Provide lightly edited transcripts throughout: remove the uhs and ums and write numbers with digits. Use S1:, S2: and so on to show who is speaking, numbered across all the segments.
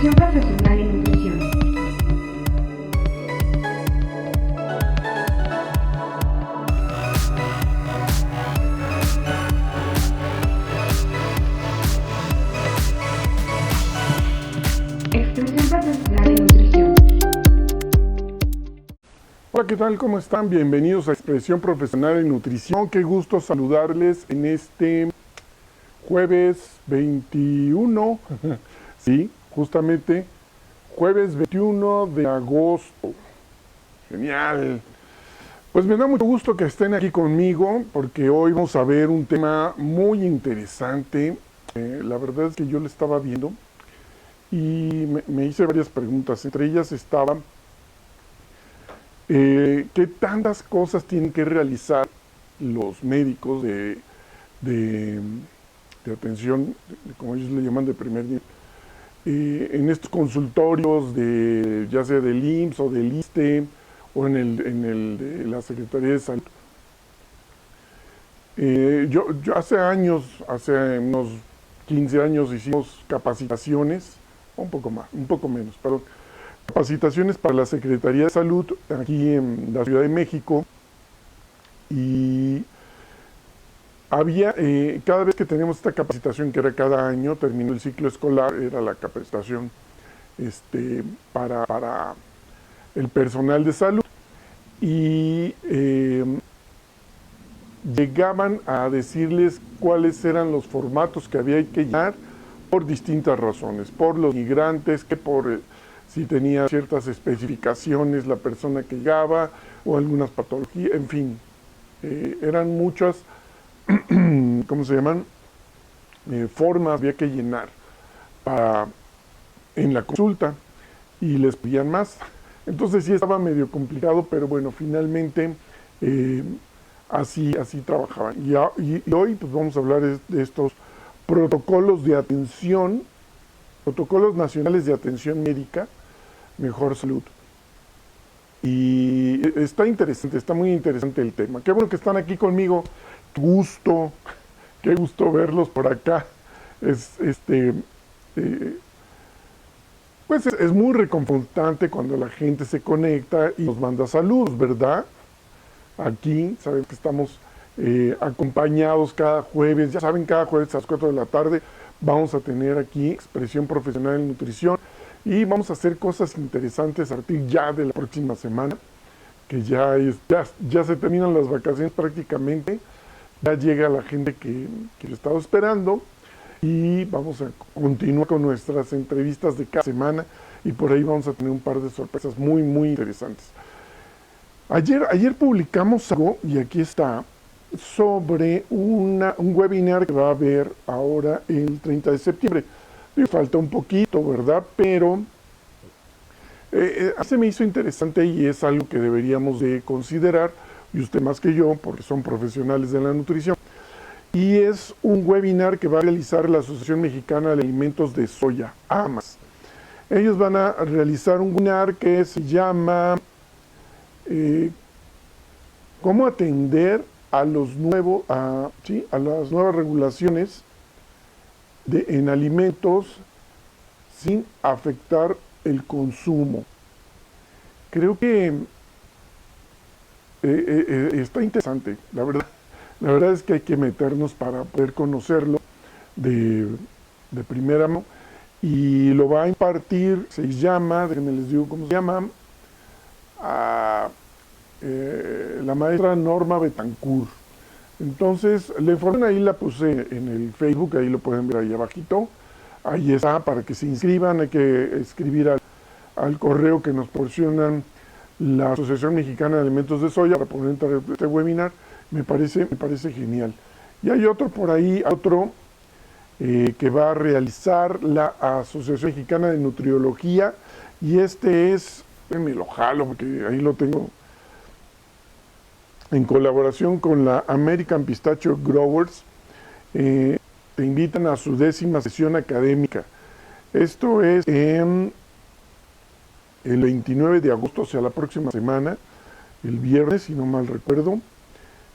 S1: Expresión profesional en nutrición. Expresión profesional en nutrición.
S2: Hola, ¿qué tal? ¿Cómo están? Bienvenidos a Expresión Profesional en Nutrición. Qué gusto saludarles en este jueves 21, sí, justamente jueves 21 de agosto. Genial. Pues me da mucho gusto que estén aquí conmigo porque hoy vamos a ver un tema muy interesante. La verdad es que yo lo estaba viendo y me hice varias preguntas. Entre ellas estaba, ¿qué tantas cosas tienen que realizar los médicos de atención, como ellos le llaman, de primer nivel, en estos consultorios ya sea del IMSS o del ISSSTE o en el de la Secretaría de Salud? Yo hace años, hace unos 15 años hicimos capacitaciones, un poco más, un poco menos, pero capacitaciones para la Secretaría de Salud aquí en la Ciudad de México, y había, cada vez que teníamos esta capacitación, que era cada año, terminó el ciclo escolar, era la capacitación para el personal de salud, y llegaban a decirles cuáles eran los formatos que había que llenar por distintas razones, por los migrantes, que por si tenía ciertas especificaciones la persona que llegaba, o algunas patologías, en fin, eran muchas, ¿cómo se llaman? Formas había que llenar en la consulta, y les pedían más. Entonces sí estaba medio complicado, pero bueno, finalmente así trabajaban. Y hoy pues vamos a hablar de estos protocolos de atención, protocolos nacionales de atención médica, Mejor Salud. Y está interesante, está muy interesante el tema. Qué bueno que están aquí conmigo. Qué gusto verlos por acá. Pues es muy reconfortante cuando la gente se conecta y nos manda saludos, ¿verdad? Aquí, saben que estamos acompañados cada jueves. Ya saben, cada jueves a las 4 de la tarde vamos a tener aquí Expresión Profesional en Nutrición. Y vamos a hacer cosas interesantes a partir ya de la próxima semana, que ya se terminan las vacaciones prácticamente. Ya llega la gente que lo estaba esperando, y vamos a continuar con nuestras entrevistas de cada semana, y por ahí vamos a tener un par de sorpresas muy, muy interesantes. Ayer publicamos algo, y aquí está, sobre un webinar que va a haber ahora el 30 de septiembre. Falta un poquito, ¿verdad? Pero se me hizo interesante, y es algo que deberíamos de considerar, y usted más que yo, porque son profesionales de la nutrición. Y es un webinar que va a realizar la Asociación Mexicana de Alimentos de Soya, AMAS. Ellos van a realizar un webinar que se llama ¿Cómo atender a las nuevas regulaciones en alimentos sin afectar el consumo? Creo que está interesante, la verdad. La verdad es que hay que meternos para poder conocerlo de primera mano, y lo va a impartir, déjenme les digo cómo se llama, la maestra Norma Betancourt. Entonces, la información ahí la puse en el Facebook, ahí lo pueden ver ahí abajito. Ahí está, para que se inscriban. Hay que escribir al correo que nos proporcionan la Asociación Mexicana de Alimentos de Soya para poder entrar a este webinar. Me parece genial. Y hay otro por ahí, que va a realizar la Asociación Mexicana de Nutriología, y me lo jalo porque ahí lo tengo, en colaboración con la American Pistachio Growers. Te invitan a su 10ª sesión académica. Esto es el 29 de agosto, o sea, la próxima semana, el viernes, si no mal recuerdo.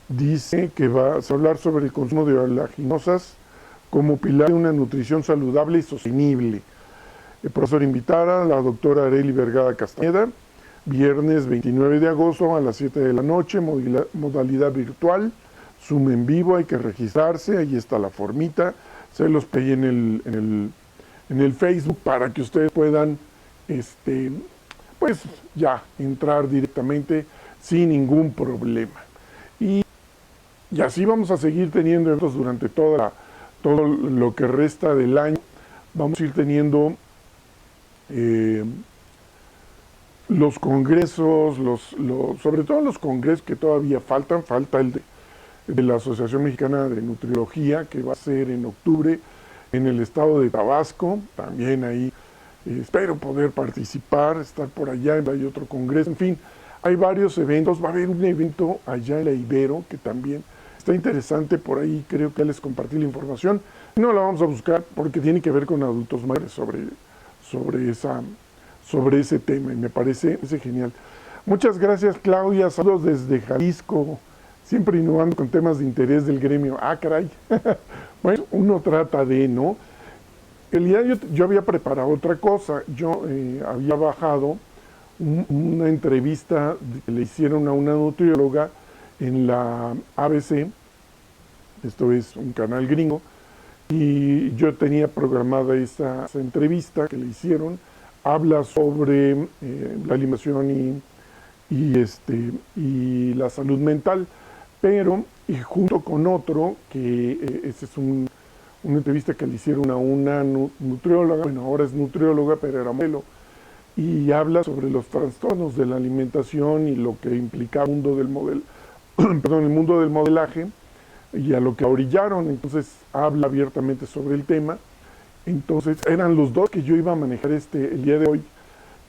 S2: Dice que va a hablar sobre el consumo de oleaginosas como pilar de una nutrición saludable y sostenible. profesor invitada, la doctora Arely Vergara Castañeda, viernes 29 de agosto a las 7 de la noche, modalidad virtual, Zoom en vivo, hay que registrarse, ahí está la formita, se los pedí en el Facebook para que ustedes puedan, pues ya entrar directamente sin ningún problema. Y así vamos a seguir teniendo eventos durante todo lo que resta del año. Vamos a ir teniendo los congresos, sobre todo los congresos que todavía falta el de la Asociación Mexicana de Nutriología, que va a ser en octubre en el estado de Tabasco. También ahí espero poder participar, estar por allá, hay otro congreso, en fin, hay varios eventos. Va a haber un evento allá en la Ibero que también está interesante, por ahí creo que les compartí la información. No la vamos a buscar porque tiene que ver con adultos mayores sobre ese tema, y me parece genial. Muchas gracias, Claudia, saludos desde Jalisco, siempre innovando con temas de interés del gremio. Ah, caray. Bueno, uno trata de, ¿no? El día yo había preparado otra cosa. Yo había bajado una entrevista que le hicieron a una nutrióloga en la ABC, esto es un canal gringo, y yo tenía programada esa entrevista que le hicieron. Habla sobre la alimentación y la salud mental, pero y junto con otro, que ese es una entrevista que le hicieron a una nutrióloga, bueno, ahora es nutrióloga, pero era modelo, y habla sobre los trastornos de la alimentación y lo que implicaba el mundo del modelaje y a lo que orillaron. Entonces habla abiertamente sobre el tema. Entonces eran los dos que yo iba a manejar el día de hoy,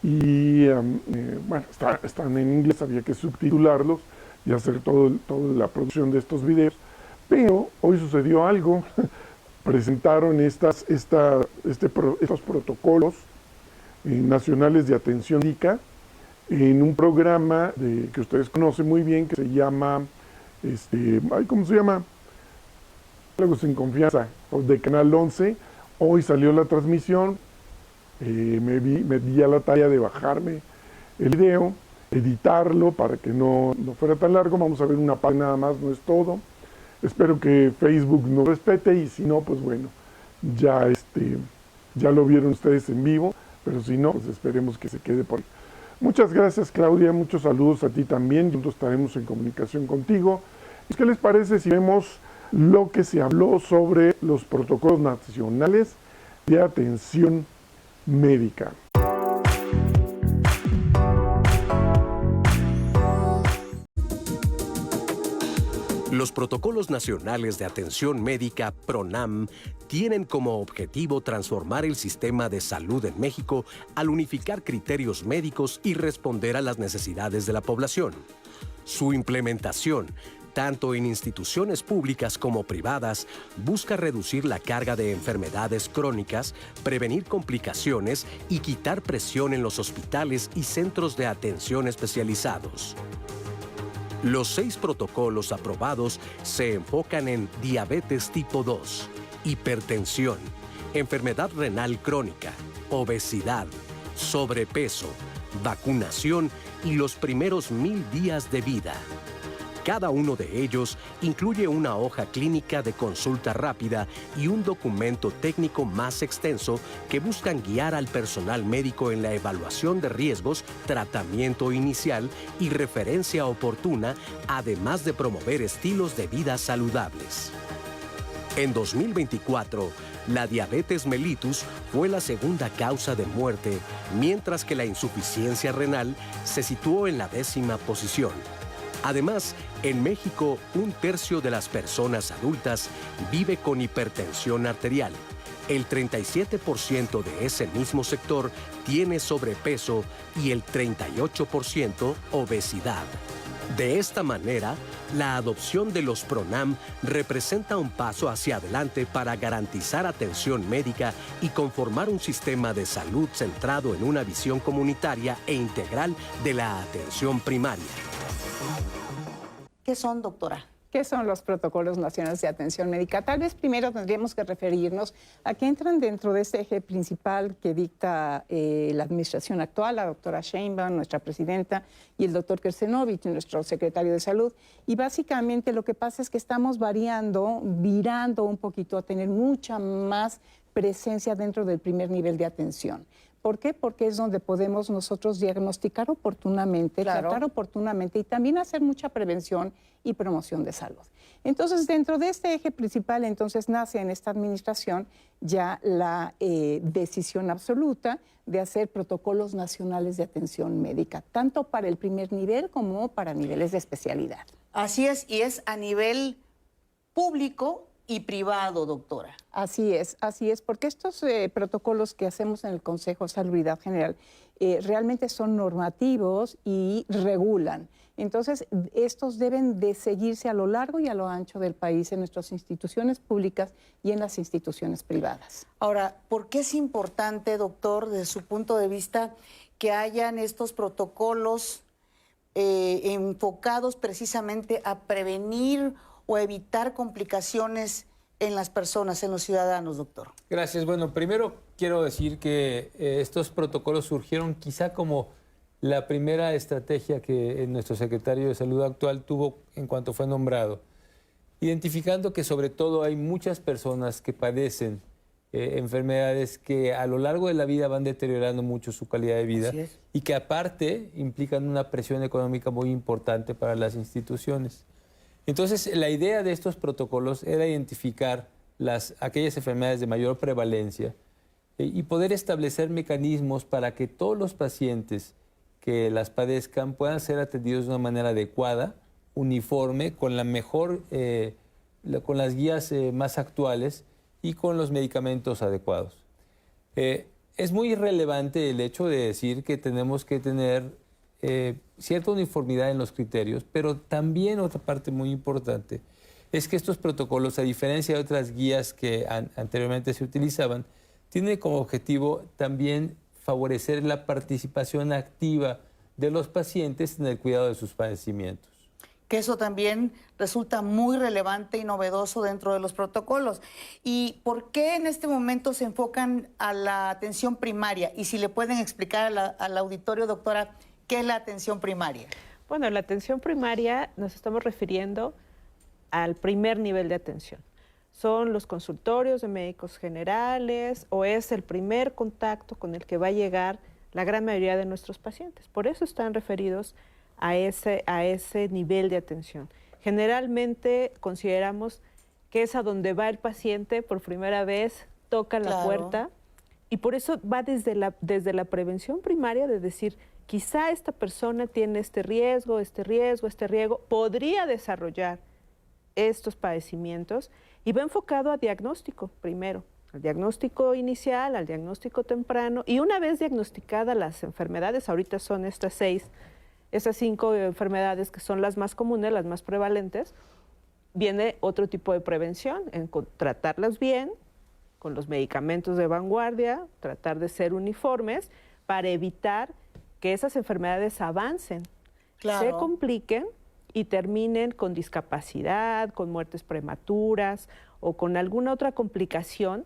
S2: y bueno, están en inglés, había que subtitularlos y hacer toda la producción de estos videos, pero hoy sucedió algo. Presentaron estos protocolos nacionales de atención médica en un programa que ustedes conocen muy bien, que se llama, ¿cómo se llama? Diálogos en Confianza, de Canal 11. Hoy salió la transmisión, me di a la tarea de bajarme el video, editarlo para que no fuera tan largo. Vamos a ver una parte nada más, no es todo. Espero que Facebook nos respete, y si no, pues bueno, ya lo vieron ustedes en vivo, pero si no, pues esperemos que se quede por ahí. Muchas gracias, Claudia, muchos saludos a ti también, nosotros estaremos en comunicación contigo. ¿Qué les parece si vemos lo que se habló sobre los protocolos nacionales de atención médica?
S3: Los protocolos nacionales de atención médica PRONAM tienen como objetivo transformar el sistema de salud en México al unificar criterios médicos y responder a las necesidades de la población. Su implementación, tanto en instituciones públicas como privadas, busca reducir la carga de enfermedades crónicas, prevenir complicaciones y quitar presión en los hospitales y centros de atención especializados. Los 6 protocolos aprobados se enfocan en diabetes tipo 2, hipertensión, enfermedad renal crónica, obesidad, sobrepeso, vacunación y los primeros 1000 días de vida. Cada uno de ellos incluye una hoja clínica de consulta rápida y un documento técnico más extenso que buscan guiar al personal médico en la evaluación de riesgos, tratamiento inicial y referencia oportuna, además de promover estilos de vida saludables. En 2024, la diabetes mellitus fue la segunda causa de muerte, mientras que la insuficiencia renal se situó en la 10ª posición. Además, en México, 1/3 de las personas adultas vive con hipertensión arterial. El 37% de ese mismo sector tiene sobrepeso y el 38% obesidad. De esta manera, la adopción de los PRONAM representa un paso hacia adelante para garantizar atención médica y conformar un sistema de salud centrado en una visión comunitaria e integral de la atención primaria.
S4: ¿Qué son, doctora? ¿Qué son los protocolos nacionales de atención médica? Tal vez primero tendríamos que referirnos a que entran dentro de este eje principal que dicta la administración actual, la doctora Sheinbaum, nuestra presidenta, y el doctor Kersenovich, nuestro secretario de Salud. Y básicamente lo que pasa es que estamos virando un poquito a tener mucha más presencia dentro del primer nivel de atención. ¿Por qué? Porque es donde podemos nosotros diagnosticar oportunamente, tratar oportunamente y también hacer mucha prevención y promoción de salud. Entonces, dentro de este eje principal, entonces nace en esta administración ya la decisión absoluta de hacer protocolos nacionales de atención médica, tanto para el primer nivel como para niveles de especialidad.
S5: Así es, y es a nivel público y privado, doctora.
S4: Así es, porque estos protocolos que hacemos en el Consejo de Salubridad General realmente son normativos y regulan. Entonces, estos deben de seguirse a lo largo y a lo ancho del país en nuestras instituciones públicas y en las instituciones privadas.
S5: Ahora, ¿por qué es importante, doctor, desde su punto de vista, que hayan estos protocolos enfocados precisamente a prevenir o evitar complicaciones en las personas, en los ciudadanos, doctor?
S6: Gracias. Bueno, primero quiero decir que estos protocolos surgieron quizá como la primera estrategia que nuestro secretario de Salud actual tuvo en cuanto fue nombrado, identificando que sobre todo hay muchas personas que padecen enfermedades que a lo largo de la vida van deteriorando mucho su calidad de vida y que aparte implican una presión económica muy importante para las instituciones. Entonces, la idea de estos protocolos era identificar aquellas enfermedades de mayor prevalencia y poder establecer mecanismos para que todos los pacientes que las padezcan puedan ser atendidos de una manera adecuada, uniforme, con las guías más actuales y con los medicamentos adecuados. Es muy relevante el hecho de decir que tenemos que tener cierta uniformidad en los criterios, pero también otra parte muy importante es que estos protocolos, a diferencia de otras guías que anteriormente se utilizaban, tienen como objetivo también favorecer la participación activa de los pacientes en el cuidado de sus padecimientos.
S5: Que eso también resulta muy relevante y novedoso dentro de los protocolos. ¿Y por qué en este momento se enfocan a la atención primaria? Y si le pueden explicar al auditorio, doctora, ¿qué es la atención primaria?
S7: Bueno, la atención primaria nos estamos refiriendo al primer nivel de atención. Son los consultorios de médicos generales o es el primer contacto con el que va a llegar la gran mayoría de nuestros pacientes. Por eso están referidos a ese nivel de atención. Generalmente consideramos que es a donde va el paciente por primera vez, toca la puerta y por eso va desde la prevención primaria de decir, quizá esta persona tiene este riesgo, podría desarrollar estos padecimientos y va enfocado a diagnóstico primero, al diagnóstico inicial, al diagnóstico temprano y una vez diagnosticadas las enfermedades, ahorita son estas 5 enfermedades que son las más comunes, las más prevalentes, viene otro tipo de prevención, en tratarlas bien, con los medicamentos de vanguardia, tratar de ser uniformes para evitar que esas enfermedades avancen, se compliquen y terminen con discapacidad, con muertes prematuras o con alguna otra complicación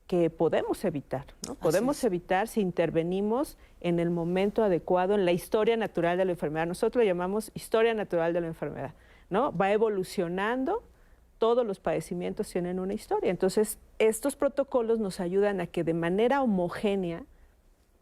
S7: que podemos evitar, ¿no? Podemos evitar si intervenimos en el momento adecuado, en la historia natural de la enfermedad. Nosotros lo llamamos historia natural de la enfermedad, ¿no? Va evolucionando, todos los padecimientos tienen una historia. Entonces, estos protocolos nos ayudan a que de manera homogénea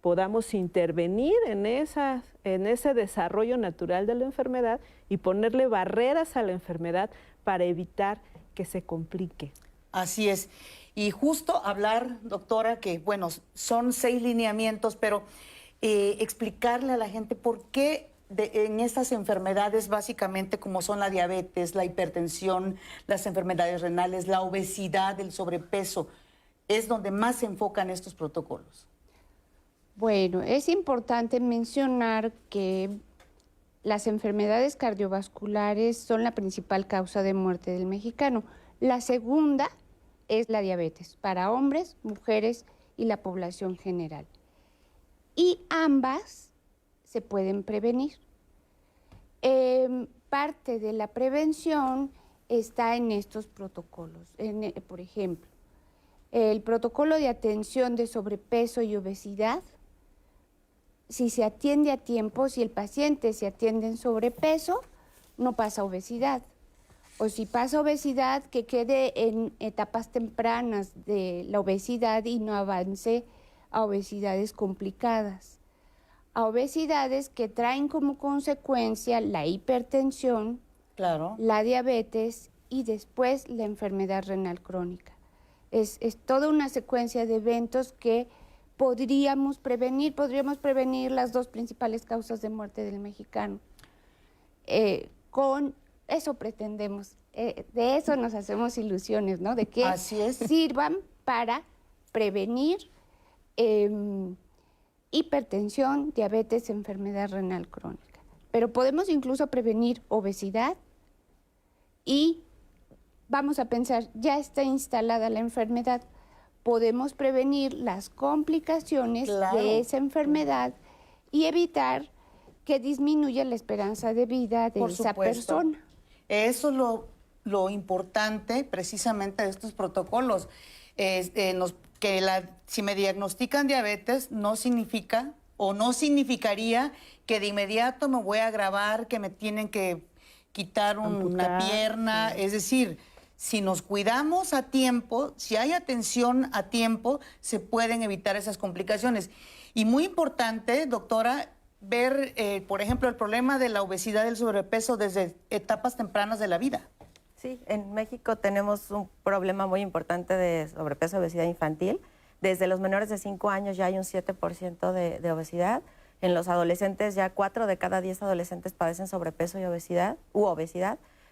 S7: podamos intervenir en ese desarrollo natural de la enfermedad y ponerle barreras a la enfermedad para evitar que se complique.
S5: Así es. Y justo hablar, doctora, que bueno, son 6 lineamientos, pero explicarle a la gente por qué en estas enfermedades básicamente como son la diabetes, la hipertensión, las enfermedades renales, la obesidad, el sobrepeso, es donde más se enfocan estos protocolos.
S8: Bueno, es importante mencionar que las enfermedades cardiovasculares son la principal causa de muerte del mexicano. La segunda es la diabetes para hombres, mujeres y la población general. Y ambas se pueden prevenir. Parte de la prevención está en estos protocolos. Por ejemplo, el protocolo de atención de sobrepeso y obesidad, si se atiende a tiempo, si el paciente se atiende en sobrepeso, no pasa obesidad. O si pasa obesidad, que quede en etapas tempranas de la obesidad y no avance a obesidades complicadas. A obesidades que traen como consecuencia la hipertensión,
S5: Claro.
S8: la diabetes y después la enfermedad renal crónica. Es toda una secuencia de eventos que podríamos prevenir las dos principales causas de muerte del mexicano. Con eso pretendemos, de eso nos hacemos ilusiones, ¿no? De que
S5: Así es.
S8: sirvan para prevenir hipertensión, diabetes, enfermedad renal crónica. Pero podemos incluso prevenir obesidad y vamos a pensar, ya está instalada la enfermedad, podemos prevenir las complicaciones
S5: Claro.
S8: de esa enfermedad y evitar que disminuya la esperanza de vida de
S5: Por
S8: esa
S5: supuesto.
S8: persona.
S5: Eso es lo importante precisamente de estos protocolos. Si me diagnostican diabetes, no significa o no significaría que de inmediato me voy a agravar, que me tienen que quitar una
S7: Amputar,
S5: pierna.
S7: sí.
S5: Es decir, si nos cuidamos a tiempo, si hay atención a tiempo, se pueden evitar esas complicaciones. Y muy importante, doctora, ver, por ejemplo, el problema de la obesidad y el sobrepeso desde etapas tempranas de la vida.
S9: Sí, en México tenemos un problema muy importante de sobrepeso y obesidad infantil. Desde los menores de 5 años ya hay un 7% de obesidad. En los adolescentes ya 4 de cada 10 adolescentes padecen sobrepeso y obesidad.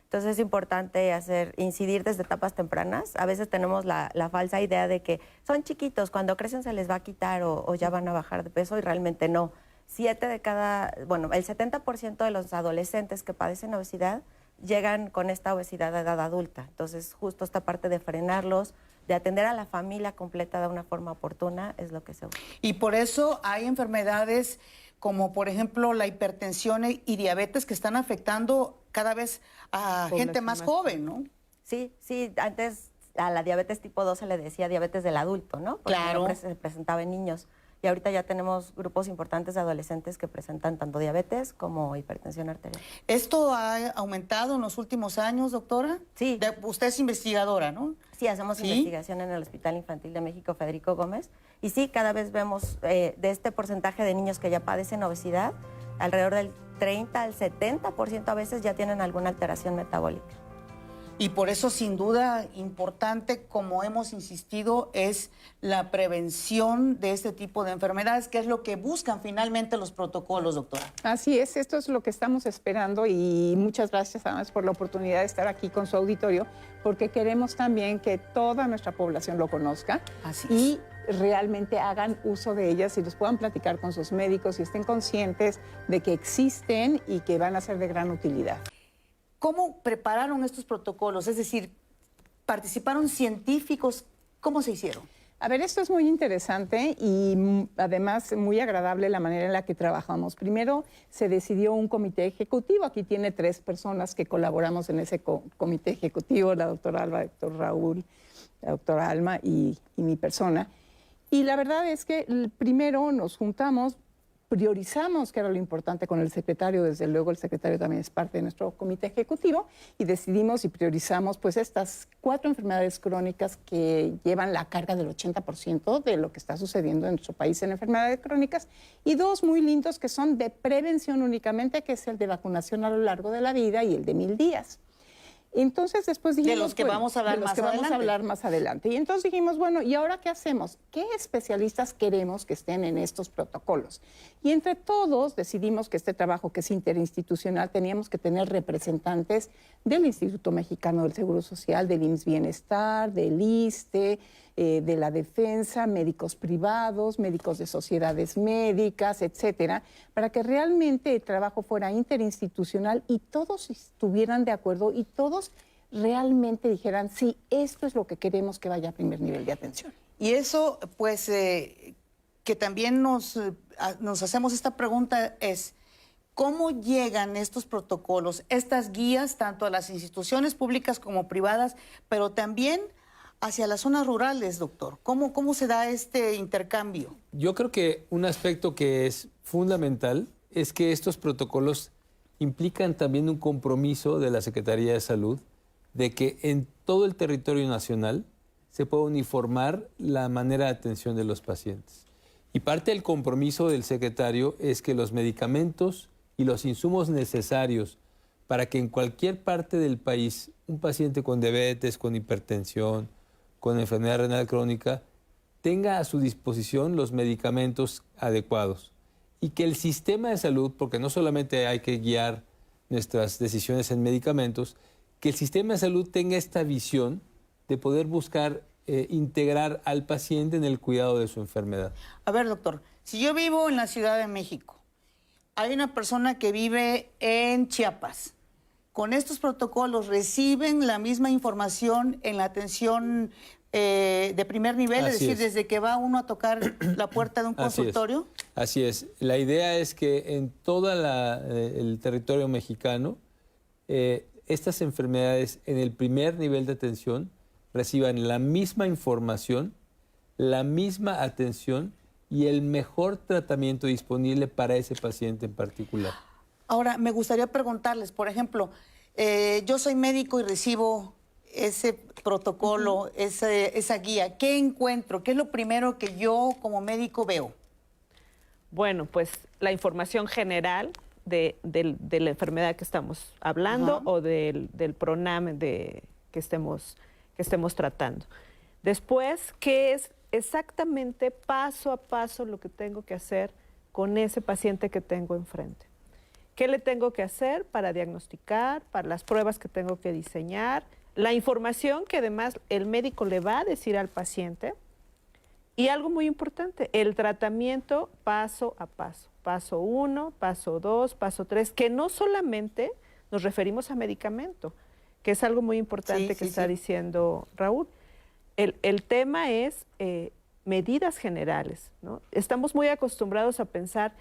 S9: Entonces es importante incidir desde etapas tempranas. A veces tenemos la falsa idea de que son chiquitos, cuando crecen se les va a quitar o ya van a bajar de peso y realmente no. El 70% de los adolescentes que padecen obesidad llegan con esta obesidad a edad adulta. Entonces, justo esta parte de frenarlos, de atender a la familia completa de una forma oportuna, es lo que se busca.
S5: Y por eso hay enfermedades como, por ejemplo, la hipertensión y diabetes que están afectando cada vez a gente más joven, ¿no?
S9: Sí, antes a la diabetes tipo 2 se le decía diabetes del adulto, ¿no? Porque
S5: Claro.
S9: no se presentaba en niños. Y ahorita ya tenemos grupos importantes de adolescentes que presentan tanto diabetes como hipertensión arterial.
S5: ¿Esto ha aumentado en los últimos años, doctora?
S9: Sí.
S5: Usted es investigadora, ¿no?
S9: Sí, hacemos investigación en el Hospital Infantil de México Federico Gómez. Y sí, cada vez vemos de este porcentaje de niños que ya padecen obesidad, alrededor del 30 al 70% a veces ya tienen alguna alteración metabólica.
S5: Y por eso, sin duda, importante, como hemos insistido, es la prevención de este tipo de enfermedades, que es lo que buscan finalmente los protocolos, doctora.
S4: Así es, esto es lo que estamos esperando y muchas gracias además por la oportunidad de estar aquí con su auditorio, porque queremos también que toda nuestra población lo conozca
S5: Así es.
S4: y realmente hagan uso de ellas y los puedan platicar con sus médicos y estén conscientes de que existen y que van a ser de gran utilidad.
S5: ¿Cómo prepararon estos protocolos? Es decir, ¿participaron científicos? ¿Cómo se hicieron?
S4: A ver, esto es muy interesante y además muy agradable la manera en la que trabajamos. Primero se decidió un comité ejecutivo. Aquí tiene 3 personas que colaboramos en ese comité ejecutivo, la doctora Alba, el doctor Raúl, la doctora Alma y mi persona. Y la verdad es que primero nos juntamos, priorizamos, que era lo importante, con el secretario. Desde luego el secretario también es parte de nuestro comité ejecutivo, y decidimos y priorizamos pues estas 4 enfermedades crónicas que llevan la carga del 80% de lo que está sucediendo en nuestro país en enfermedades crónicas, y 2 muy lindos que son de prevención únicamente, que es el de vacunación a lo largo de la vida y el de 1000 días. Entonces después dijimos...
S5: De los que vamos a hablar
S4: de los
S5: más
S4: que vamos
S5: adelante.
S4: a hablar más adelante. Y entonces dijimos, bueno, ¿y ahora qué hacemos? ¿Qué especialistas queremos que estén en estos protocolos? Y entre todos decidimos que este trabajo, que es interinstitucional, teníamos que tener representantes del Instituto Mexicano del Seguro Social, del IMSS Bienestar, del ISSSTE, de la Defensa, médicos privados, médicos de sociedades médicas, etcétera, para que realmente el trabajo fuera interinstitucional y todos estuvieran de acuerdo y todos realmente dijeran, sí, esto es lo que queremos que vaya a primer nivel de atención.
S5: Y eso, pues, que también nos hacemos esta pregunta es, ¿Cómo llegan estos protocolos, estas guías, tanto a las instituciones públicas como privadas, pero también hacia las zonas rurales, doctor? ¿Cómo se da este intercambio?
S6: Yo creo que un aspecto que es fundamental es que estos protocolos implican también un compromiso de la Secretaría de Salud de que en todo el territorio nacional se pueda uniformar la manera de atención de los pacientes. Y parte del compromiso del secretario es que los medicamentos y los insumos necesarios para que en cualquier parte del país un paciente con diabetes, con hipertensión, con enfermedad renal crónica, tenga a su disposición los medicamentos adecuados. Y que el sistema de salud, porque no solamente hay que guiar nuestras decisiones en medicamentos, que el sistema de salud tenga esta visión de poder buscar integrar al paciente en el cuidado de su enfermedad.
S5: A ver, doctor, si yo vivo en la Ciudad de México, hay una persona que vive en Chiapas, ¿con estos protocolos reciben la misma información en la atención de primer nivel? Es decir, desde que va uno a tocar la puerta de un consultorio.
S6: Así es. La idea es que en todo el territorio mexicano, estas enfermedades en el primer nivel de atención reciban la misma información, la misma atención y el mejor tratamiento disponible para ese paciente en particular.
S5: Ahora, me gustaría preguntarles, por ejemplo, yo soy médico y recibo ese protocolo, esa guía. ¿Qué encuentro? ¿Qué es lo primero que yo como médico veo?
S7: Bueno, pues la información general de la enfermedad que estamos hablando o del PRONAM que estemos tratando. Después, ¿qué es exactamente paso a paso lo que tengo que hacer con ese paciente que tengo enfrente? ¿Qué le tengo que hacer para diagnosticar, para las pruebas que tengo que diseñar, la información que además el médico le va a decir al paciente? Y algo muy importante, el tratamiento paso a paso. Paso 1, paso 2, paso 3, que no solamente nos referimos a medicamento, que es algo muy importante que está diciendo Raúl. El tema es medidas generales, ¿no? Estamos muy acostumbrados a pensar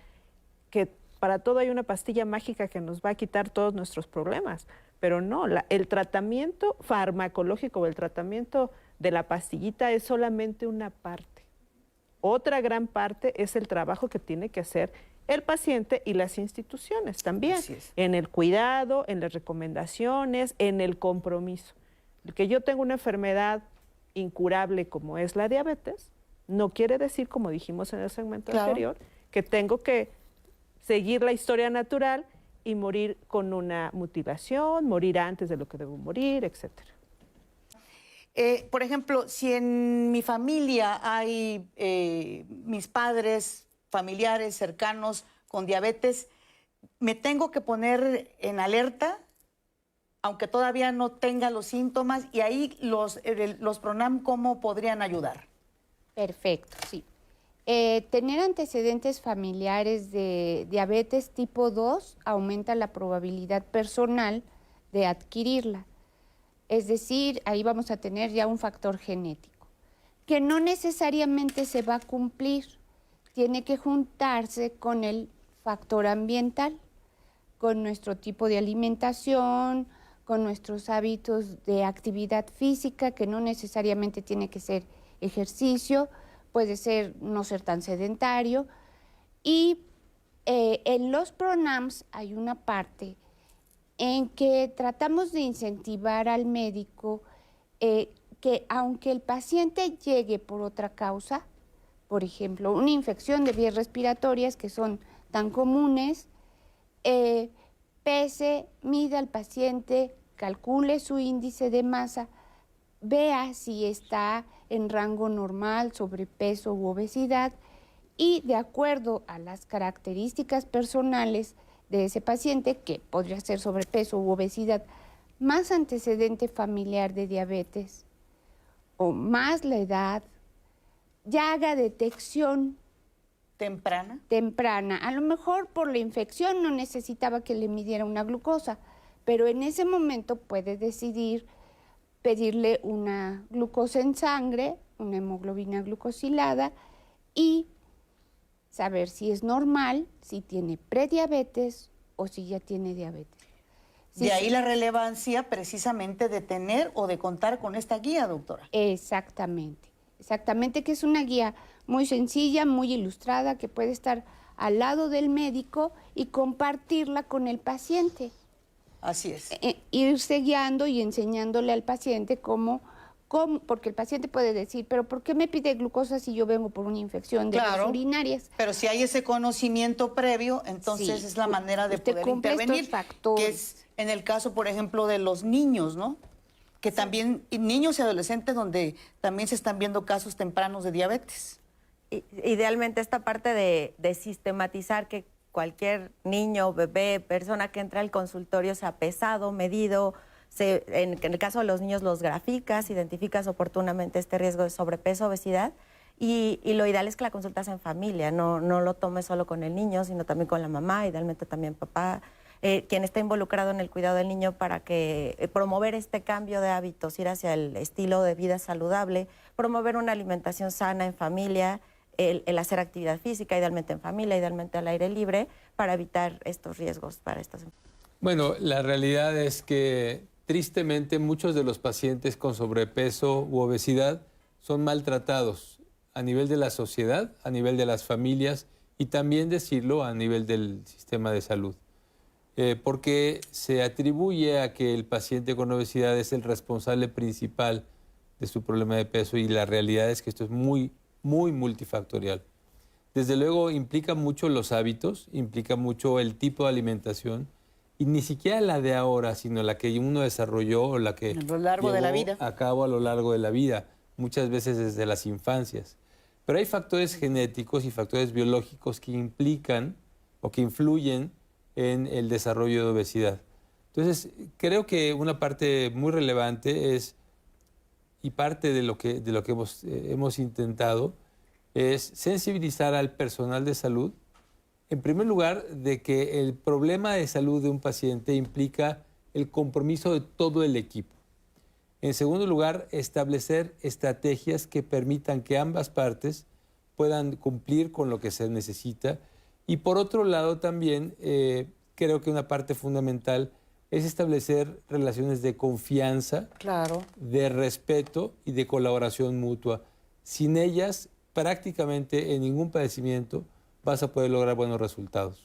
S7: que para todo hay una pastilla mágica que nos va a quitar todos nuestros problemas, pero no, el tratamiento farmacológico o el tratamiento de la pastillita es solamente una parte. Otra gran parte es el trabajo que tiene que hacer el paciente y las instituciones también, en el cuidado, en las recomendaciones, en el compromiso. El que yo tengo una enfermedad incurable como es la diabetes, no quiere decir, como dijimos en el segmento anterior, que tengo que seguir la historia natural y morir con una mutilación, morir antes de lo que debo morir, etcétera.
S5: Por ejemplo, si en mi familia hay mis padres, familiares cercanos con diabetes, ¿me tengo que poner en alerta, aunque todavía no tenga los síntomas? Y ahí los PRONAM, ¿cómo podrían ayudar?
S8: Perfecto, sí. Tener antecedentes familiares de diabetes tipo 2 aumenta la probabilidad personal de adquirirla. Es decir, ahí vamos a tener ya un factor genético, que no necesariamente se va a cumplir. Tiene que juntarse con el factor ambiental, con nuestro tipo de alimentación, con nuestros hábitos de actividad física, que no necesariamente tiene que ser ejercicio, puede ser no ser tan sedentario. Y en los PRONAMs hay una parte en que tratamos de incentivar al médico que aunque el paciente llegue por otra causa, por ejemplo, una infección de vías respiratorias que son tan comunes, pese, mida al paciente, calcule su índice de masa, vea si está en rango normal, sobrepeso u obesidad, y de acuerdo a las características personales de ese paciente, que podría ser sobrepeso u obesidad, más antecedente familiar de diabetes o más la edad, ya haga detección temprana. A lo mejor por la infección no necesitaba que le midiera una glucosa, pero en ese momento puede decidir pedirle una glucosa en sangre, una hemoglobina glucosilada, y saber si es normal, si tiene prediabetes o si ya tiene diabetes. Sí,
S5: De ahí
S8: sí.
S5: la relevancia precisamente de tener o de contar con esta guía, doctora.
S8: Exactamente, exactamente, que es una guía muy sencilla, muy ilustrada, que puede estar al lado del médico y compartirla con el paciente.
S5: Así es.
S8: Irse guiando y enseñándole al paciente cómo, porque el paciente puede decir, pero ¿por qué me pide glucosa si yo vengo por una infección de las
S5: Claro.
S8: urinarias?
S5: Pero si hay ese conocimiento previo, entonces
S8: Sí.
S5: es la manera de
S8: Usted
S5: poder
S8: cumple estos
S5: intervenir.
S8: factores.
S5: Que es en el caso, por ejemplo, de los niños, ¿no? Que también, y niños y adolescentes, donde también se están viendo casos tempranos de diabetes.
S9: Idealmente esta parte de sistematizar que cualquier niño, bebé, persona que entra al consultorio sea pesado, medido, en el caso de los niños los graficas, identificas oportunamente este riesgo de sobrepeso, obesidad, y lo ideal es que la consulta sea en familia, no lo tomes solo con el niño, sino también con la mamá, idealmente también papá, quien está involucrado en el cuidado del niño para que promover este cambio de hábitos, ir hacia el estilo de vida saludable, promover una alimentación sana en familia, el hacer actividad física, idealmente en familia, idealmente al aire libre, para evitar estos riesgos para estas enfermedades.
S6: Bueno, la realidad es que tristemente muchos de los pacientes con sobrepeso u obesidad son maltratados a nivel de la sociedad, a nivel de las familias y también, decirlo, a nivel del sistema de salud. Porque se atribuye a que el paciente con obesidad es el responsable principal de su problema de peso y la realidad es que esto es muy multifactorial. Desde luego implica mucho los hábitos, implica mucho el tipo de alimentación y ni siquiera la de ahora, sino la que uno desarrolló o la que
S5: A lo largo de la
S6: llevó
S5: vida.
S6: a cabo a lo largo de la vida, muchas veces desde las infancias. Pero hay factores genéticos y factores biológicos que implican o que influyen en el desarrollo de obesidad. Entonces, creo que una parte muy relevante es, y parte de lo que hemos intentado, es sensibilizar al personal de salud, en primer lugar, de que el problema de salud de un paciente implica el compromiso de todo el equipo. En segundo lugar, establecer estrategias que permitan que ambas partes puedan cumplir con lo que se necesita. Y por otro lado también, creo que una parte fundamental es establecer relaciones de confianza,
S5: Claro.
S6: de respeto y de colaboración mutua. Sin ellas, prácticamente en ningún padecimiento vas a poder lograr buenos resultados.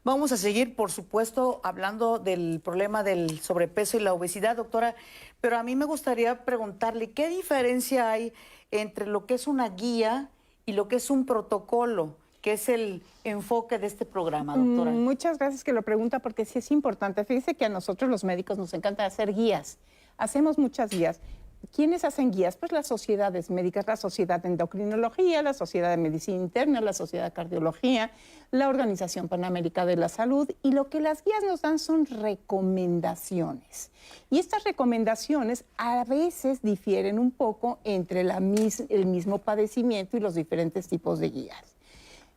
S5: Vamos a seguir, por supuesto, hablando del problema del sobrepeso y la obesidad, doctora, pero a mí me gustaría preguntarle, ¿qué diferencia hay entre lo que es una guía y lo que es un protocolo, que es el enfoque de este programa, doctora?
S4: Muchas gracias que lo pregunta porque sí es importante. Fíjese que a nosotros los médicos nos encanta hacer guías. Hacemos muchas guías. ¿Quiénes hacen guías? Pues las sociedades médicas, la Sociedad de Endocrinología, la Sociedad de Medicina Interna, la Sociedad de Cardiología, la Organización Panamericana de la Salud, y lo que las guías nos dan son recomendaciones. Y estas recomendaciones a veces difieren un poco entre el mismo padecimiento y los diferentes tipos de guías.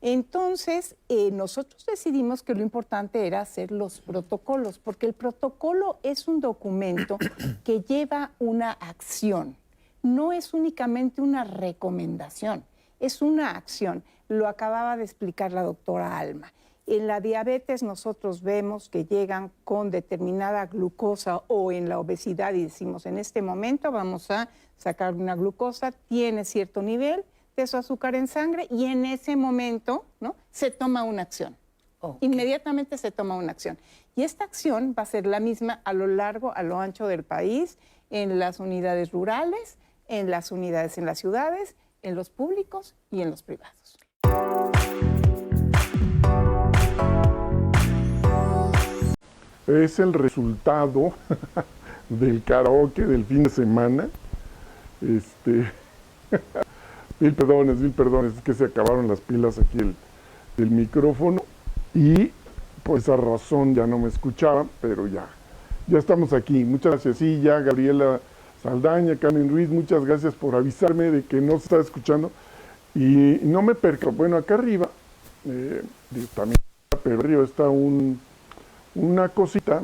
S4: Entonces, nosotros decidimos que lo importante era hacer los protocolos, porque el protocolo es un documento que lleva una acción, no es únicamente una recomendación, es una acción. Lo acababa de explicar la doctora Alma. En la diabetes nosotros vemos que llegan con determinada glucosa o en la obesidad y decimos, en este momento vamos a sacar una glucosa, tiene cierto nivel de su azúcar en sangre y en ese momento, ¿no?, se toma una acción. Okay. Inmediatamente se toma una acción. Y esta acción va a ser la misma a lo largo, a lo ancho del país, en las unidades rurales, en las unidades en las ciudades, en los públicos y en los privados.
S2: Es el resultado del karaoke del fin de semana. Mil perdones, es que se acabaron las pilas aquí del micrófono y por esa razón ya no me escuchaba, pero ya estamos aquí. Muchas gracias. Sí, ya Gabriela Saldaña, Carmen Ruiz, muchas gracias por avisarme de que no se está escuchando y no me percato. Bueno, acá arriba, también, pero arriba está una cosita,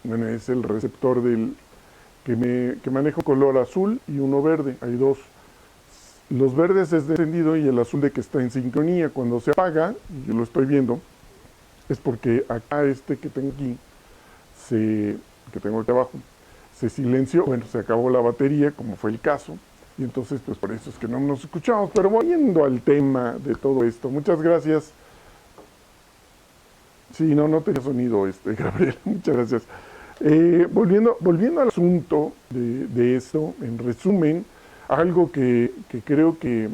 S2: bueno, es el receptor que manejo color azul y uno verde, hay dos. Los verdes es de encendido y el azul de que está en sincronía. Cuando se apaga, y yo lo estoy viendo, es porque acá que tengo aquí, que tengo aquí abajo, se silenció, bueno, se acabó la batería, como fue el caso, y entonces pues por eso es que no nos escuchamos, pero volviendo al tema de todo esto, muchas gracias. Sí, no tenía sonido Gabriel, muchas gracias. Volviendo al asunto de esto, en resumen, algo que creo que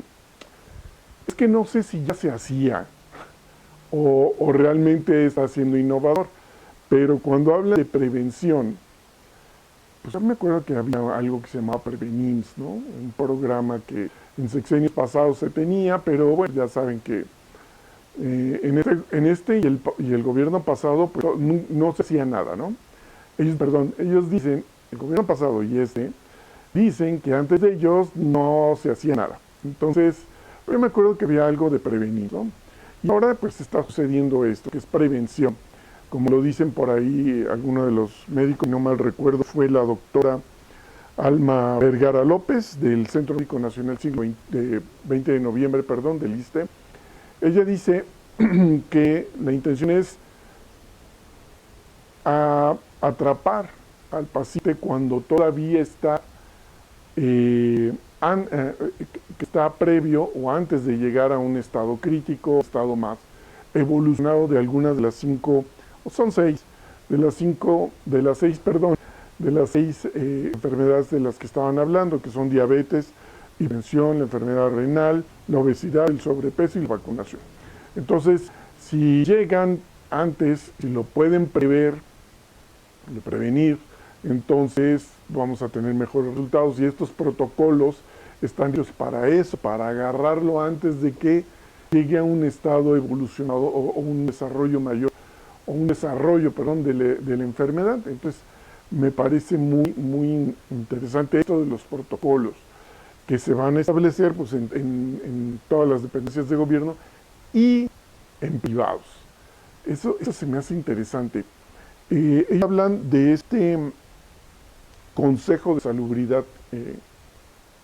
S2: es que no sé si ya se hacía o realmente está siendo innovador, pero cuando habla de prevención, pues yo me acuerdo que había algo que se llamaba Prevenims, ¿no? Un programa que en sexenios pasados se tenía, pero bueno, ya saben que en este y el gobierno pasado pues, no se hacía nada, ¿no? Ellos dicen, el gobierno pasado y dicen que antes de ellos no se hacía nada. Entonces, yo me acuerdo que había algo de prevenir, ¿no? Y ahora pues está sucediendo esto, que es prevención. Como lo dicen por ahí algunos de los médicos, no mal recuerdo, fue la doctora Alma Vergara López del Centro Médico Nacional 20 de noviembre, del ISSSTE. Ella dice que la intención es atrapar al paciente cuando todavía está, que está previo o antes de llegar a un estado crítico, estado más evolucionado de algunas de las 5, o son 6, de las 6 enfermedades de las que estaban hablando, que son diabetes, hipertensión, la enfermedad renal, la obesidad, el sobrepeso y la vacunación. Entonces, si llegan antes, si lo pueden prevenir, entonces vamos a tener mejores resultados y estos protocolos están hechos para eso, para agarrarlo antes de que llegue a un estado evolucionado o un desarrollo mayor, o un desarrollo, de la enfermedad. Entonces, me parece muy interesante esto de los protocolos que se van a establecer pues, en todas las dependencias de gobierno y en privados. Eso se me hace interesante. Ellos hablan de este Consejo de Salubridad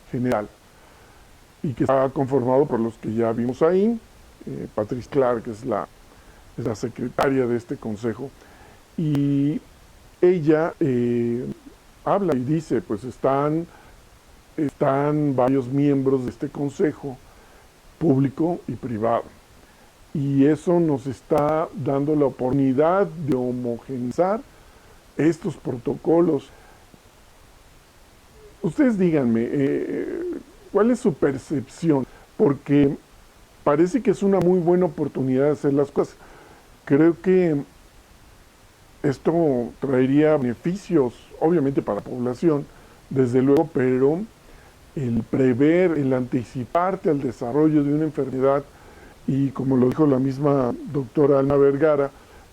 S2: General y que está conformado por los que ya vimos ahí. Patrice Clark es la secretaria de este consejo y ella habla y dice, pues están varios miembros de este consejo, público y privado. Y eso nos está dando la oportunidad de homogeneizar estos protocolos. Ustedes díganme, ¿cuál es su percepción? Porque parece que es una muy buena oportunidad de hacer las cosas. Creo que esto traería beneficios, obviamente para la población, desde luego, pero el prever, el anticiparte al desarrollo de una enfermedad, y como lo dijo la misma doctora Alma Vergara,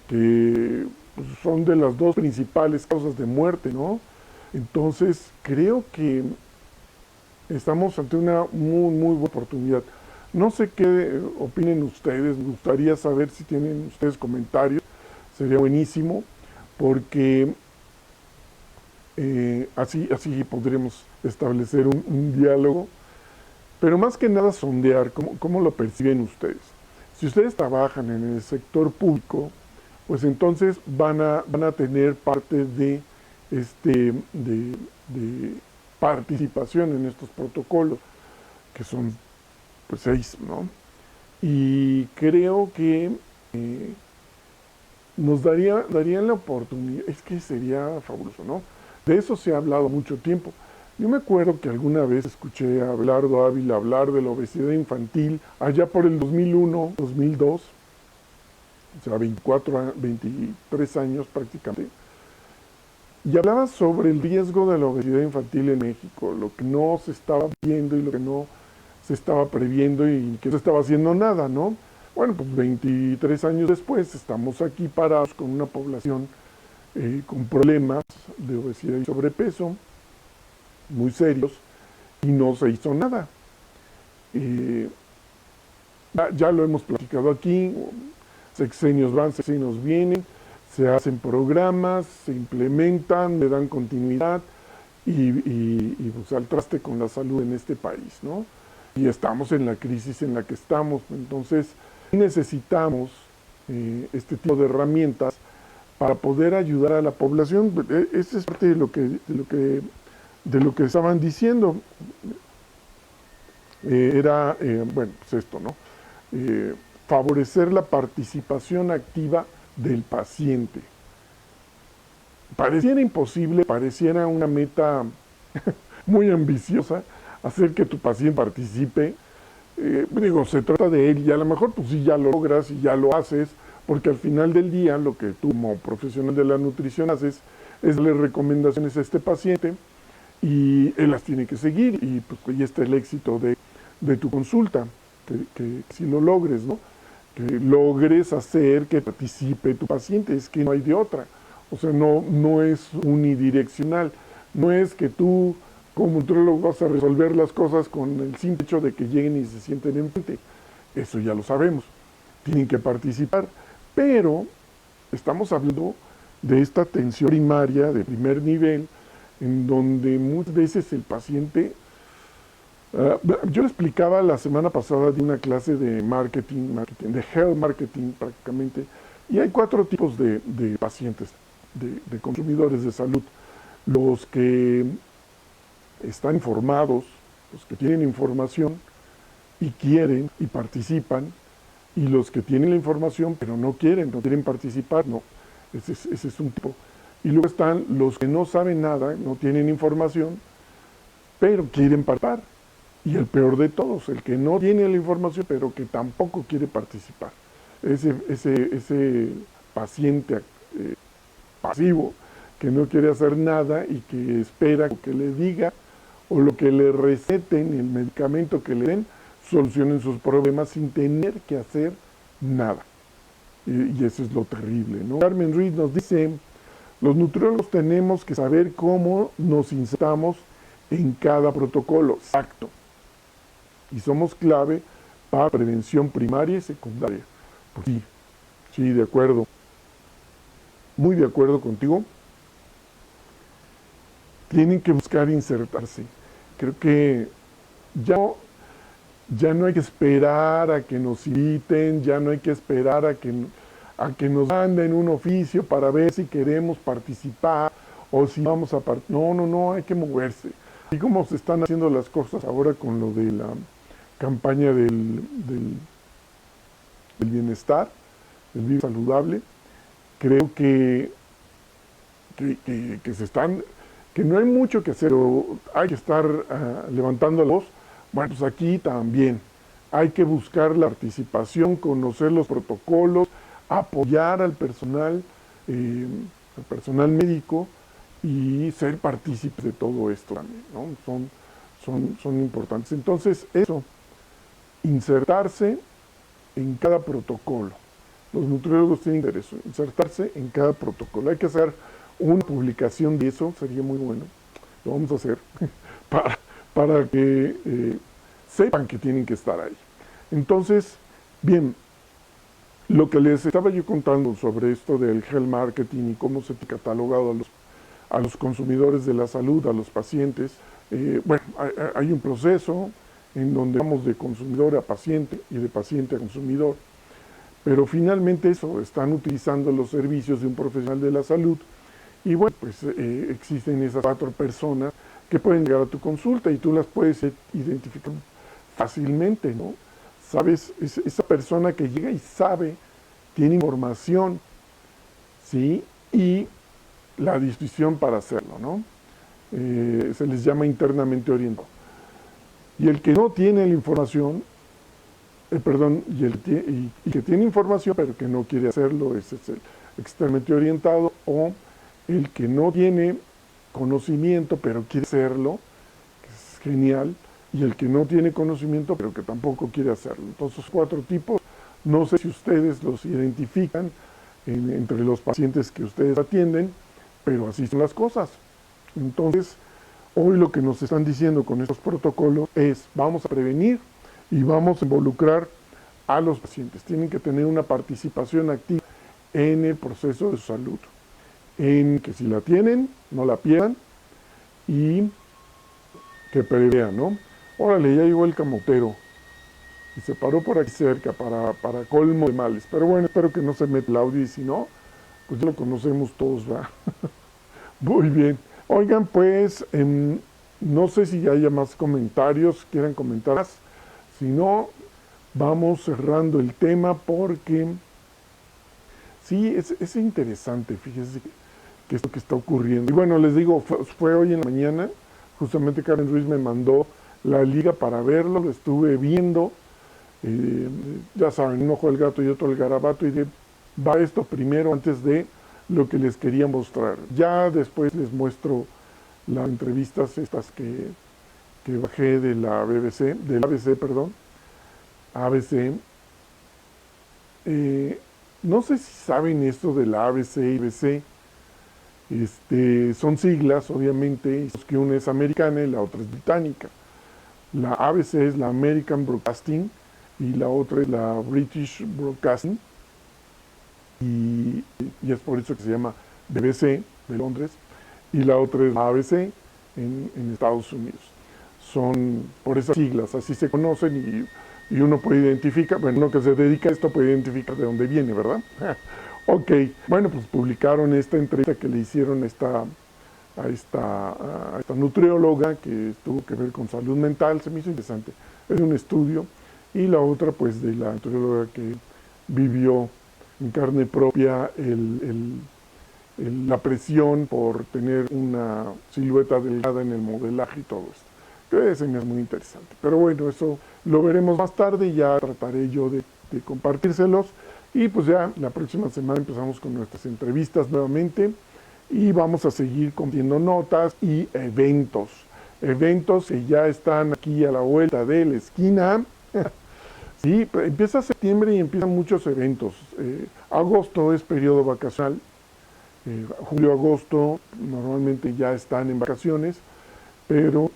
S2: que pues, son de las dos principales causas de muerte, ¿no? Entonces, creo que estamos ante una muy buena oportunidad. No sé qué opinen ustedes, me gustaría saber si tienen ustedes comentarios, sería buenísimo, porque así podremos establecer un diálogo, pero más que nada sondear cómo lo perciben ustedes. Si ustedes trabajan en el sector público, pues entonces van a tener parte de participación en estos protocolos, que son pues 6, ¿no? Y creo que nos darían la oportunidad, es que sería fabuloso, ¿no? De eso se ha hablado mucho tiempo. Yo me acuerdo que alguna vez escuché a Abelardo Ávila hablar de la obesidad infantil allá por el 2001, 2002, o sea, 23 años prácticamente, y hablaba sobre el riesgo de la obesidad infantil en México, lo que no se estaba viendo y lo que no se estaba previendo y que no se estaba haciendo nada, ¿no? Bueno, pues 23 años después estamos aquí parados con una población con problemas de obesidad y sobrepeso muy serios y no se hizo nada. Ya lo hemos platicado aquí, sexenios van, sexenios vienen, se hacen programas, se implementan, le dan continuidad y pues al traste con la salud en este país, ¿no? Y estamos en la crisis en la que estamos, entonces necesitamos este tipo de herramientas para poder ayudar a la población. Esa es parte de lo que estaban diciendo. Bueno, pues esto, ¿no? Favorecer la participación activa del paciente. Pareciera imposible, pareciera una meta muy ambiciosa, hacer que tu paciente participe. Se trata de él y a lo mejor pues sí ya lo logras y ya lo haces, porque al final del día lo que tú como profesional de la nutrición haces es darle recomendaciones a este paciente y él las tiene que seguir y pues ahí está el éxito de tu consulta, que si lo logres, ¿no? Que logres hacer que participe tu paciente, es que no hay de otra. O sea, no es unidireccional, no es que tú como nutriólogo vas a resolver las cosas con el simple hecho de que lleguen y se sienten enfrente. Eso ya lo sabemos, tienen que participar, pero estamos hablando de esta atención primaria de primer nivel, en donde muchas veces el paciente... yo le explicaba la semana pasada de una clase de marketing, de health marketing prácticamente, y hay 4 tipos de pacientes, de consumidores de salud. Los que están informados, los que tienen información y quieren y participan, y los que tienen la información pero no quieren participar, no. Ese es un tipo. Y luego están los que no saben nada, no tienen información, pero quieren participar. Y el peor de todos, el que no tiene la información, pero que tampoco quiere participar. Ese paciente pasivo, que no quiere hacer nada y que espera que le diga o lo que le receten, el medicamento que le den, solucionen sus problemas sin tener que hacer nada. Y eso es lo terrible, ¿no? Carmen Ruiz nos dice, los nutriólogos tenemos que saber cómo nos insertamos en cada protocolo. Exacto. Y somos clave para prevención primaria y secundaria. Pues sí, de acuerdo. Muy de acuerdo contigo. Tienen que buscar insertarse. Creo que ya no hay que esperar a que nos inviten, ya no hay que esperar a que nos manden un oficio para ver si queremos participar o si vamos a participar. No, hay que moverse. Y como se están haciendo las cosas ahora con lo de la campaña del bienestar, del vivir saludable, creo que no hay mucho que hacer, pero hay que estar levantando la voz. Bueno, pues aquí también hay que buscar la participación, conocer los protocolos, apoyar al personal médico y ser partícipes de todo esto también, ¿no? Son importantes. Entonces, eso, insertarse en cada protocolo. Los nutriólogos tienen que eso, insertarse en cada protocolo. Hay que hacer una publicación de eso, sería muy bueno. Lo vamos a hacer para que sepan que tienen que estar ahí. Entonces, bien, lo que les estaba yo contando sobre esto del health marketing y cómo se ha catalogado a los consumidores de la salud, a los pacientes, hay un proceso en donde vamos de consumidor a paciente y de paciente a consumidor, pero finalmente están utilizando los servicios de un profesional de la salud y bueno, pues existen esas 4 personas que pueden llegar a tu consulta y tú las puedes identificar fácilmente, ¿no? Sabes, esa persona que llega y sabe, tiene información, ¿sí? Y la disposición para hacerlo, ¿no? Se les llama internamente orientado. Y el que no tiene la información, y que tiene información pero que no quiere hacerlo, ese es el externamente orientado, o el que no tiene conocimiento pero quiere hacerlo, que es genial, y el que no tiene conocimiento pero que tampoco quiere hacerlo. Entonces, esos 4 tipos, no sé si ustedes los identifican entre los pacientes que ustedes atienden, pero así son las cosas. Entonces, hoy lo que nos están diciendo con estos protocolos es, vamos a prevenir y vamos a involucrar a los pacientes. Tienen que tener una participación activa en el proceso de su salud. En que si la tienen, no la pierdan y que prevean, ¿no? Órale, ya llegó el camotero. y se paró por aquí cerca para colmo de males. Pero bueno, espero que no se meta el audio y si no, pues ya lo conocemos todos, ¿va? Muy bien. Oigan, pues, no sé si haya más comentarios, quieran comentar más. Si no, vamos cerrando el tema porque sí, es interesante, fíjense que esto que está ocurriendo. Y bueno, les digo, fue hoy en la mañana, justamente Karen Ruiz me mandó la liga para verlo, lo estuve viendo, ya saben, un ojo al gato y otro al garabato, y va esto primero antes de lo que les quería mostrar. Ya después les muestro las entrevistas estas que bajé de la BBC, del ABC, perdón, ABC. No sé si saben esto de la ABC y BBC. Son siglas, obviamente, y que una es americana y la otra es británica. La ABC es la American Broadcasting y la otra es la British Broadcasting. Y es por eso que se llama BBC de Londres, y la otra es la ABC en Estados Unidos. Son por esas siglas, así se conocen y uno puede identificar, bueno, uno que se dedica a esto puede identificar de dónde viene, ¿verdad? Ok, bueno, pues publicaron esta entrevista que le hicieron a esta nutrióloga que tuvo que ver con salud mental, se me hizo interesante, es un estudio, y la otra pues de la nutrióloga que vivió en carne propia la presión por tener una silueta delgada en el modelaje y todo esto. Que se me es muy interesante. Pero bueno, eso lo veremos más tarde y ya trataré yo de compartírselos. Y pues ya la próxima semana empezamos con nuestras entrevistas nuevamente y vamos a seguir compartiendo notas y eventos. Eventos que ya están aquí a la vuelta de la esquina. Sí, empieza septiembre y empiezan muchos eventos. Agosto es periodo vacacional. Julio-agosto normalmente ya están en vacaciones, pero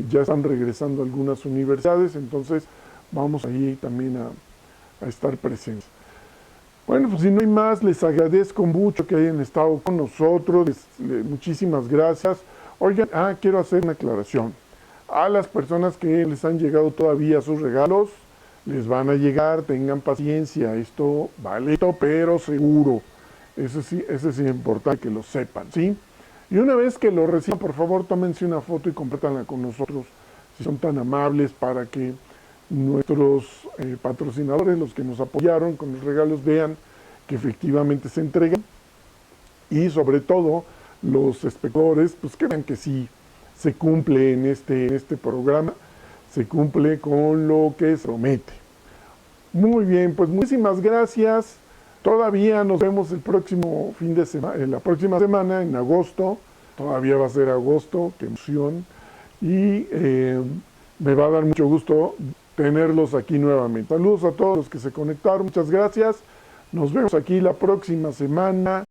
S2: ya están regresando algunas universidades, entonces vamos ahí también a estar presentes. Bueno, pues si no hay más, les agradezco mucho que hayan estado con nosotros, muchísimas gracias. Oigan, quiero hacer una aclaración. A las personas que les han llegado todavía sus regalos, les van a llegar, tengan paciencia, esto vale, pero seguro. Eso sí es importante que lo sepan, ¿sí? Y una vez que lo reciban, por favor, tómense una foto y compártanla con nosotros, si son tan amables, para que nuestros patrocinadores, los que nos apoyaron con los regalos, vean que efectivamente se entregan. Y sobre todo, los espectadores, pues que vean que sí se cumple en este programa, se cumple con lo que se promete. Muy bien, pues muchísimas gracias. Todavía nos vemos el próximo fin de semana, la próxima semana, en agosto. Todavía va a ser agosto, qué emoción. Y me va a dar mucho gusto tenerlos aquí nuevamente. Saludos a todos los que se conectaron, muchas gracias. Nos vemos aquí la próxima semana.